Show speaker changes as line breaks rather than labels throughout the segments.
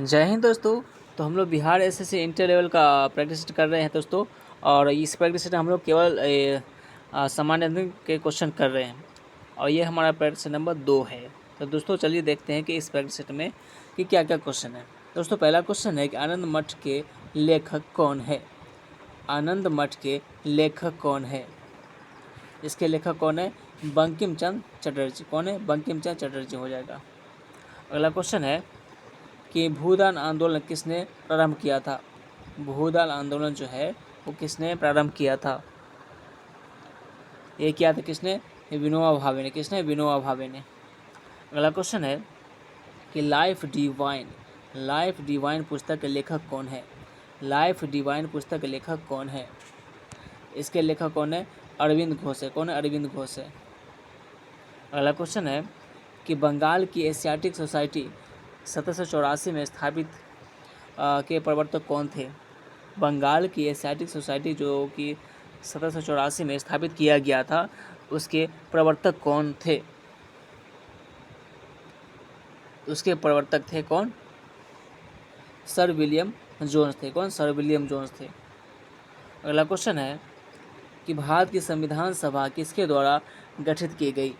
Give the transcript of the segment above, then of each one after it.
जय हिंद दोस्तों। तो हम लोग बिहार एसएससी इंटर लेवल का प्रैक्टिस कर रहे हैं दोस्तों। और इस प्रैक्टिस में हम लोग केवल सामान्य अध्ययन के क्वेश्चन कर रहे हैं और ये हमारा प्रैक्टिस नंबर 2 है। तो दोस्तों चलिए देखते हैं कि इस प्रैक्टिस में कि क्या क्या क्वेश्चन है। दोस्तों पहला क्वेश्चन है कि आनंद मठ के लेखक कौन है। आनंद मठ के लेखक कौन है। इसके लेखक कौन है? बंकिम चंद्र चटर्जी। कौन है? बंकिम चंद्र चटर्जी हो जाएगा। अगला क्वेश्चन है कि भूदान आंदोलन किसने प्रारंभ किया था। भूदान आंदोलन जो है वो किसने प्रारंभ किया था। ये किया था किसने? विनोबा भावे ने। किसने? विनोबा भावे ने। अगला क्वेश्चन है कि लाइफ डिवाइन पुस्तक के लेखक कौन है। लाइफ डिवाइन पुस्तक के लेखक कौन है। इसके लेखक कौन है? अरविंद घोष है। कौन है? अरविंद घोष है। अगला क्वेश्चन है कि बंगाल की एशियाटिक सोसाइटी 1784 में स्थापित के प्रवर्तक कौन थे। बंगाल की एशियाटिक सोसाइटी जो कि 1784 में स्थापित किया गया था उसके प्रवर्तक कौन थे। उसके प्रवर्तक थे कौन? सर विलियम जोन्स थे। कौन? सर विलियम जोन्स थे। अगला क्वेश्चन है कि भारत की संविधान सभा किसके द्वारा गठित की गई।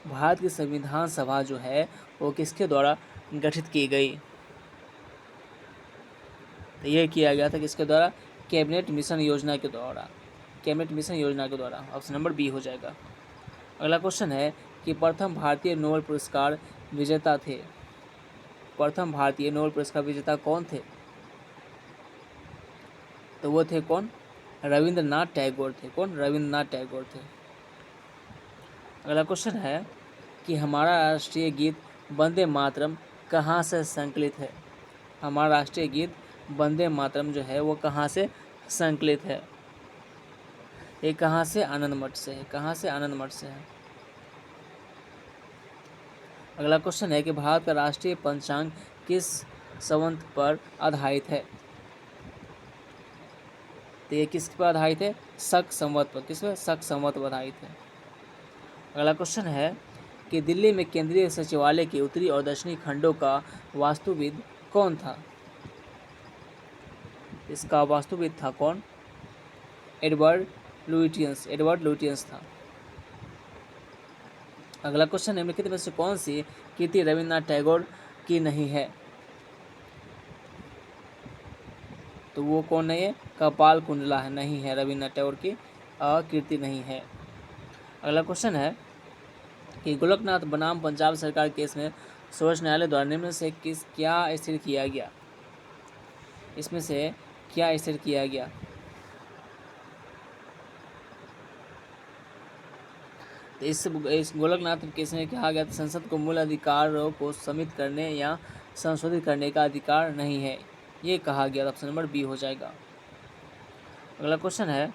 भारत की संविधान सभा जो है वो किसके द्वारा गठित की गई। तो ये किया गया था किसके द्वारा? कैबिनेट मिशन योजना के द्वारा। कैबिनेट मिशन योजना के द्वारा। ऑप्शन नंबर बी हो जाएगा। अगला क्वेश्चन है कि प्रथम भारतीय नोबेल पुरस्कार विजेता थे। प्रथम भारतीय नोबेल पुरस्कार विजेता कौन थे। तो वो थे कौन? रविंद्रनाथ टैगोर थे। कौन? रविंद्रनाथ टैगोर थे। अगला क्वेश्चन है कि हमारा राष्ट्रीय गीत वंदे मातरम कहाँ से संकलित है। हमारा राष्ट्रीय गीत वंदे मातरम जो है वो कहाँ से संकलित है। ये कहाँ से? आनंद मठ से है। कहाँ से? आनंद मठ से है। अगला क्वेश्चन है कि भारत का राष्ट्रीय पंचांग किस संवत पर आधारित है। तो ये किस पर आधारित है? शक संवत पर। किस पर? शक संवत पर आधारित है। अगला क्वेश्चन है कि दिल्ली में केंद्रीय सचिवालय के उत्तरी और दक्षिणी खंडों का वास्तुविद कौन था। इसका वास्तुविद था कौन? Edward Lutyens. एडवर्ड लुटियंस था। अगला क्वेश्चन निम्नलिखित में से कौन सी कृति रविन्द्रनाथ टैगोर की नहीं है। तो वो कौन नहीं है? कपाल कुंडला है। नहीं है, रविन्द्रनाथ टैगोर की कृति नहीं है। अगला क्वेश्चन है कि गोलकनाथ बनाम पंजाब सरकार केस में सर्वोच्च न्यायालय द्वारा निम्न से क्या स्थिर किया गया। इसमें से क्या स्थिर किया गया। तो इस गोलकनाथ केस में कहा गया था संसद को मूल अधिकारों को सीमित करने या संशोधित करने का अधिकार नहीं है। ये कहा गया। ऑप्शन नंबर बी हो जाएगा। अगला क्वेश्चन है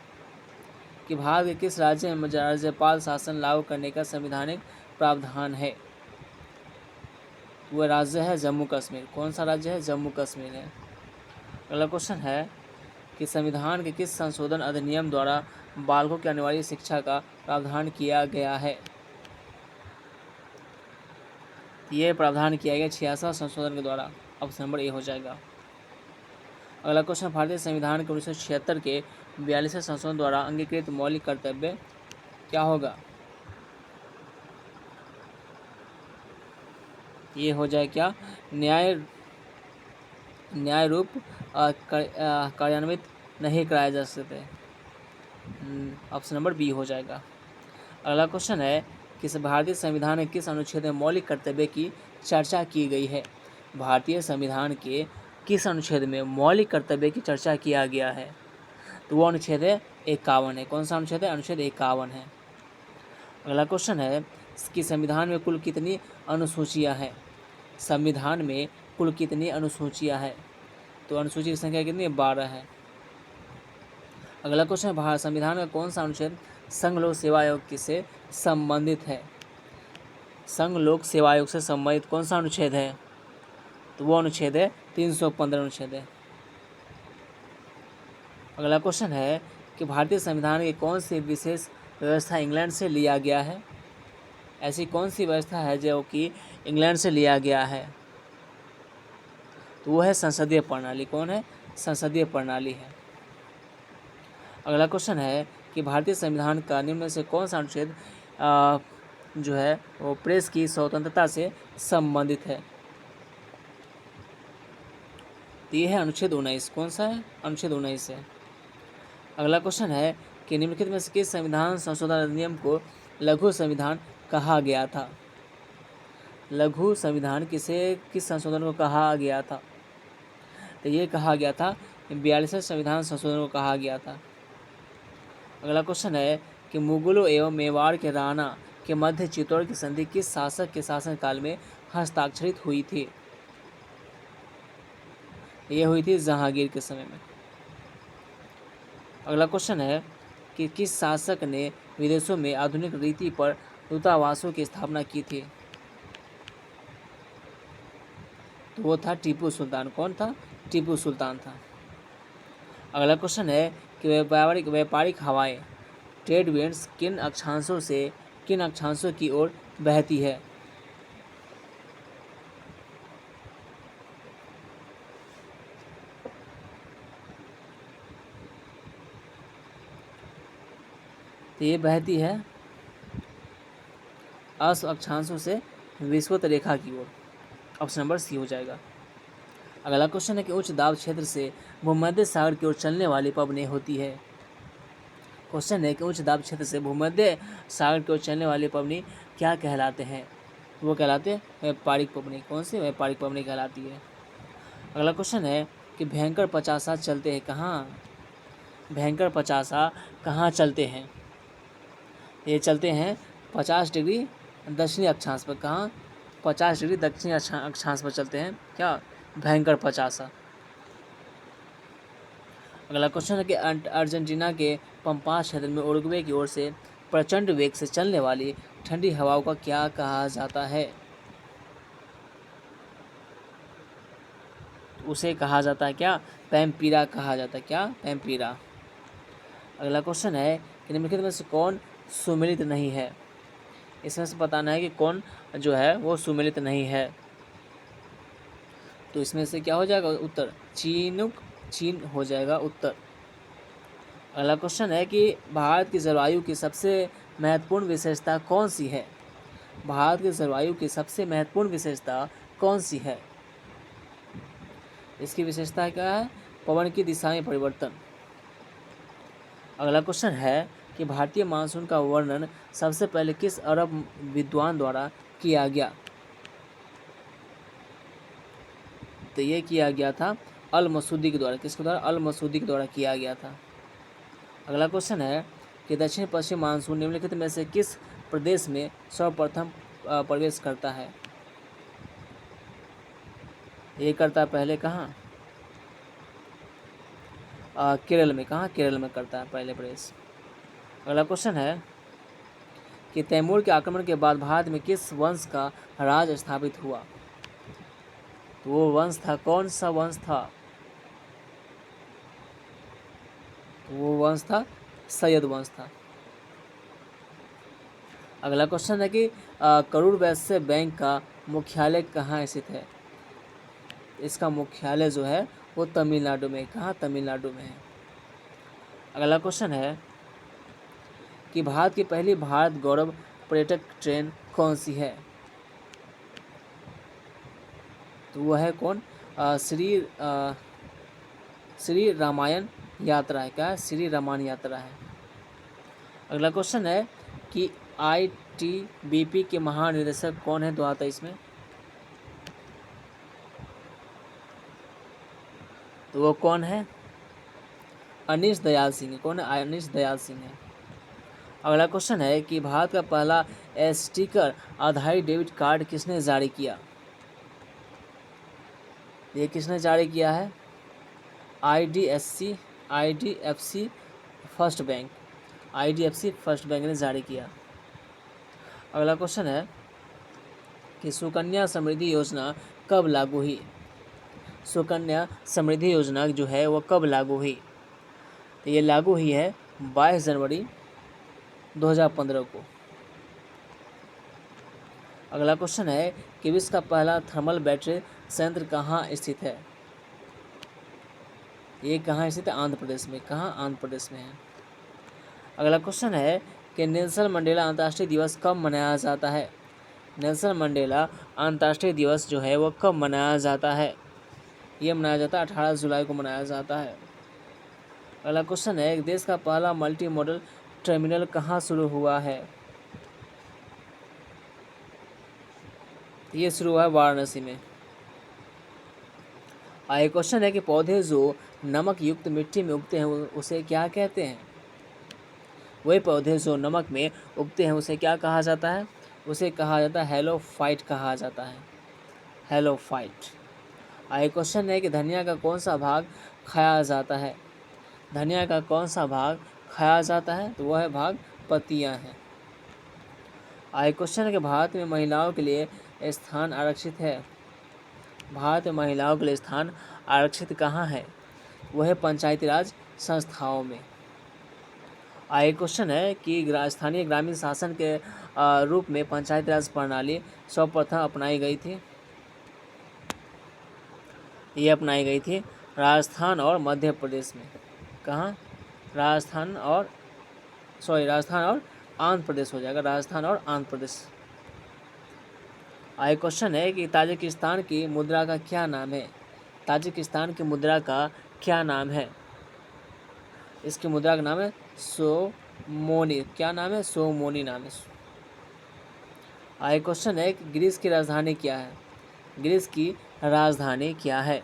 कि भारत के किस राज्य में राज्यपाल शासन लागू करने का संवैधानिक प्रावधान है। वह राज्य है जम्मू कश्मीर। कौन सा राज्य है? जम्मू कश्मीर है। अगला क्वेश्चन है कि संविधान के किस संशोधन अधिनियम द्वारा बालकों की अनिवार्य शिक्षा का प्रावधान किया गया है। ये प्रावधान किया गया 66वां संशोधन के द्वारा। ऑप्शन नंबर ए हो जाएगा। अगला क्वेश्चन भारतीय संविधान के 1976 के 42वें संशोधन द्वारा अंगीकृत मौलिक कर्तव्य क्या होगा। ये हो जाए क्या? न्याय रूप कार्यान्वित नहीं कराए जा सकते। ऑप्शन नंबर बी हो जाएगा। अगला क्वेश्चन है कि भारतीय संविधान के किस अनुच्छेद में मौलिक कर्तव्य की चर्चा की गई है। भारतीय संविधान के किस अनुच्छेद में मौलिक कर्तव्य की चर्चा किया गया है। तो वो अनुच्छेद है 51 है। कौन सा अनुच्छेद है? अनुच्छेद 51 है। अगला क्वेश्चन है कि संविधान में कुल कितनी अनुसूचियां हैं। संविधान में कुल कितनी अनुसूचियां हैं। तो अनुसूची की संख्या कितनी है? 12 है। अगला क्वेश्चन है भारत संविधान का कौन सा अनुच्छेद संघ लोक सेवा आयोग से संबंधित है। संघ लोक सेवा आयोग से संबंधित कौन सा अनुच्छेद है। तो वो अनुच्छेद है 315 अनुच्छेद है। अगला क्वेश्चन है कि भारतीय संविधान की कौन सी विशेष व्यवस्था इंग्लैंड से लिया गया है। ऐसी कौन सी व्यवस्था है जो कि इंग्लैंड से लिया गया है। तो वो है संसदीय प्रणाली। कौन है? संसदीय प्रणाली है। अगला क्वेश्चन है कि भारतीय संविधान का निम्न में से कौन सा अनुच्छेद जो है वो प्रेस की स्वतंत्रता से संबंधित है? तो ये है अनुच्छेद 19। कौन सा है? अनुच्छेद 19 है। अगला क्वेश्चन है कि निम्नलिखित में से किस संविधान संशोधन अधिनियम को लघु संविधान कहा गया था? लघु संविधान किस संशोधन को कहा गया था? तो ये कहा गया था 42वें संविधान संशोधन को कहा गया था। अगला क्वेश्चन है कि मुगलों एवं मेवाड़ के राणा के मध्य चित्तौड़ की संधि किस शासक के शासनकाल में हस्ताक्षरित हुई थी? ये हुई थी जहांगीर के समय में। अगला क्वेश्चन है कि किस शासक ने विदेशों में आधुनिक रीति पर दूतावासों की स्थापना की थी? तो वो था टीपू सुल्तान। कौन था? टीपू सुल्तान था। अगला क्वेश्चन है कि व्यापारिक हवाएं ट्रेड विंड्स किन अक्षांशों की ओर बहती है? तो ये बहती है अक्षांशों से विषुवत रेखा की ओर। ऑप्शन नंबर सी हो जाएगा। अगला क्वेश्चन है कि उच्च दाब क्षेत्र से भूमध्य सागर की ओर चलने वाली पवनें होती है। क्वेश्चन है कि उच्च दाब क्षेत्र से भूमध्य सागर की ओर चलने वाली पवनी क्या कहलाते हैं? वो कहलाते हैं व्यापारिक पवनी। कौन सी? व्यापारिक पवनी कहलाती है। अगला क्वेश्चन है कि भयंकर 50 चलते हैं कहाँ? भयंकर 50 कहाँ चलते हैं? ये चलते हैं 50 डिग्री दक्षिणी अक्षांश पर। कहाँ? 50 डिग्री दक्षिणी अक्षांश पर चलते हैं क्या? भयंकर 50। अगला क्वेश्चन है कि अर्जेंटीना के पंपास क्षेत्र में उरुग्वे की ओर से प्रचंड वेग से चलने वाली ठंडी हवाओं का क्या कहा जाता है? उसे कहा जाता है क्या? पैम्पीरा कहा जाता है। क्या? पैम्पीरा। अगला क्वेश्चन है कि निम्नलिखित में से कौन सुमेलित नहीं है? इसमें से बताना है कि कौन जो है वो सुमेलित नहीं है। तो इसमें से क्या हो जाएगा उत्तर? चीन हो जाएगा उत्तर। अगला क्वेश्चन है कि भारत की जलवायु की सबसे महत्वपूर्ण विशेषता कौन सी है? भारत की जलवायु की सबसे महत्वपूर्ण विशेषता कौन सी है? इसकी विशेषता क्या है? पवन की दिशा में परिवर्तन। अगला क्वेश्चन है कि भारतीय मानसून का वर्णन सबसे पहले किस अरब विद्वान द्वारा किया गया? तो ये किया गया था अल मसूदी के द्वारा। किसके द्वारा? अल मसूदी के द्वारा किया गया था। अगला क्वेश्चन है कि दक्षिण पश्चिम मानसून निम्नलिखित में से किस प्रदेश में सर्वप्रथम प्रवेश करता है? ये करता है पहले कहाँ? केरल में। कहाँ? केरल में करता है पहले प्रवेश। अगला क्वेश्चन है कि तैमूर के आक्रमण के बाद भारत में किस वंश का राज स्थापित हुआ? तो वो वंश था, कौन सा वंश था? तो वो वंश था सैयद वंश था। अगला क्वेश्चन है कि करूर वैश्य बैंक का मुख्यालय कहाँ स्थित है? इसका मुख्यालय जो है वो तमिलनाडु में। कहाँ? तमिलनाडु में है। अगला क्वेश्चन है कि भारत की पहली भारत गौरव पर्यटक ट्रेन कौन सी है? तो वो है कौन? श्री रामायण यात्रा है। क्या? श्री रामायण यात्रा है। अगला क्वेश्चन है कि ITBP के महानिदेशक कौन है 2023 में? तो वो कौन है? अनीश दयाल सिंह। कौन है? अनीश दयाल सिंह है। अगला क्वेश्चन है कि भारत का पहला स्टिकर आधारित डेबिट कार्ड किसने जारी किया? ये किसने जारी किया है? IDFC first bank. IDFC first bank ने जारी किया। अगला क्वेश्चन है कि सुकन्या समृद्धि योजना कब लागू हुई? सुकन्या समृद्धि योजना जो है वो कब लागू हुई? तो ये लागू हुई है 22 जनवरी 2015 को। अगला क्वेश्चन है कि विश्व का पहला थर्मल बैटरी संयंत्र कहाँ स्थित है? ये कहाँ स्थित है? आंध्र प्रदेश में। कहाँ? आंध्र प्रदेश में है। अगला क्वेश्चन है कि नेल्सन मंडेला अंतर्राष्ट्रीय दिवस कब मनाया जाता है? नेल्सन मंडेला अंतर्राष्ट्रीय दिवस जो है वो कब मनाया जाता है? ये मनाया जाता है 18 जुलाई को मनाया जाता है। अगला क्वेश्चन है, एक देश का पहला मल्टी मॉडल टर्मिनल कहाँ शुरू हुआ है? ये शुरू हुआ है वाराणसी में। एक क्वेश्चन है कि पौधे जो नमक युक्त मिट्टी में उगते हैं उसे क्या कहते हैं? वही पौधे जो नमक में उगते हैं उसे क्या कहा जाता है? उसे कहा जाता है हेलोफाइट कहा जाता है। हेलोफाइट। एक क्वेश्चन है कि धनिया का कौन सा भाग खाया जाता है? धनिया का कौन सा भाग खाया जाता है? तो वह भाग पत्तियां हैं। एक क्वेश्चन है कि भारत में महिलाओं के लिए स्थान आरक्षित है। भारत में महिलाओं के लिए स्थान आरक्षित कहाँ है? वह पंचायती राज संस्थाओं में। एक क्वेश्चन है कि स्थानीय ग्रामीण शासन के रूप में पंचायती राज प्रणाली सर्वप्रथम अपनाई गई थी। ये अपनाई गई थी राजस्थान और मध्य प्रदेश में। कहाँ? राजस्थान और आंध्र प्रदेश हो जाएगा। राजस्थान और आंध्र प्रदेश। एक क्वेश्चन है कि ताजिकिस्तान की मुद्रा का क्या नाम है? ताजिकिस्तान की मुद्रा का क्या नाम है? इसकी मुद्रा का नाम है सोमोनी। क्या नाम है? सोमोनी नाम है। एक क्वेश्चन है कि ग्रीस की राजधानी क्या है? ग्रीस की राजधानी क्या है?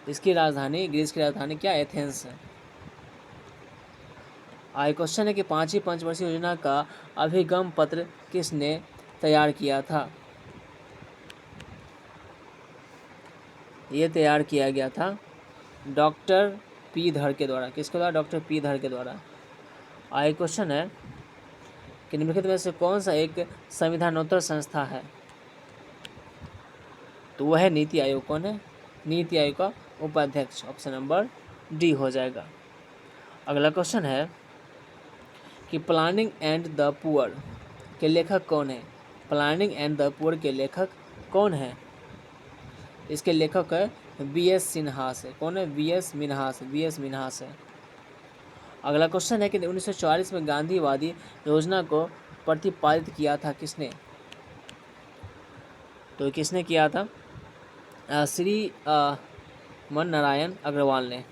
ग्रीस की राजधानी क्या? एथेंस है। एक क्वेश्चन है कि 5वीं पंचवर्षीय योजना का अभिगम पत्र किसने तैयार किया था? ये तैयार किया गया था डॉक्टर पी धर के द्वारा। किसके द्वारा? डॉक्टर पी धर के द्वारा। एक क्वेश्चन है कि निम्नलिखित में से कौन सा एक संविधानोत्तर संस्था है? तो वह है नीति आयोग। कौन है? नीति आयोग का उपाध्यक्ष। ऑप्शन नंबर डी हो जाएगा। अगला क्वेश्चन है कि प्लानिंग एंड द पुअर के लेखक कौन है? प्लानिंग एंड द पुअर के लेखक कौन है? इसके लेखक है वी.एस. मिन्हास है। कौन है? वी.एस. मिन्हास है। अगला क्वेश्चन है कि 1944 में गांधीवादी योजना को प्रतिपादित किया था किसने? तो किसने किया था? श्री मन नारायण अग्रवाल ने।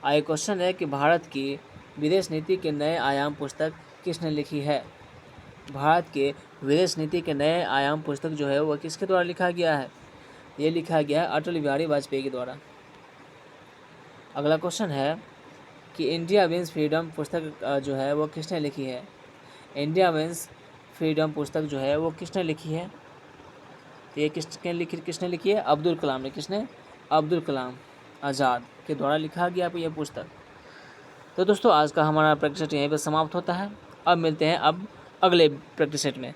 एक क्वेश्चन है कि भारत की विदेश नीति के नए आयाम पुस्तक किसने लिखी है? भारत के विदेश नीति के नए आयाम पुस्तक जो है वह किसके द्वारा लिखा गया है? ये लिखा गया है अटल बिहारी वाजपेयी के द्वारा। अगला क्वेश्चन है कि इंडिया विंस फ्रीडम पुस्तक जो है वो किसने लिखी है? इंडिया विंस फ्रीडम पुस्तक जो है वो किसने लिखी है? तो ये किसने लिखी है? अब्दुल कलाम ने। किसने? अब्दुल कलाम आज़ाद के द्वारा लिखा गया यह पुस्तक। तो दोस्तों आज का हमारा प्रैक्टिस सेट यहीं पर समाप्त होता है। अब मिलते हैं अगले प्रैक्टिस सेट में।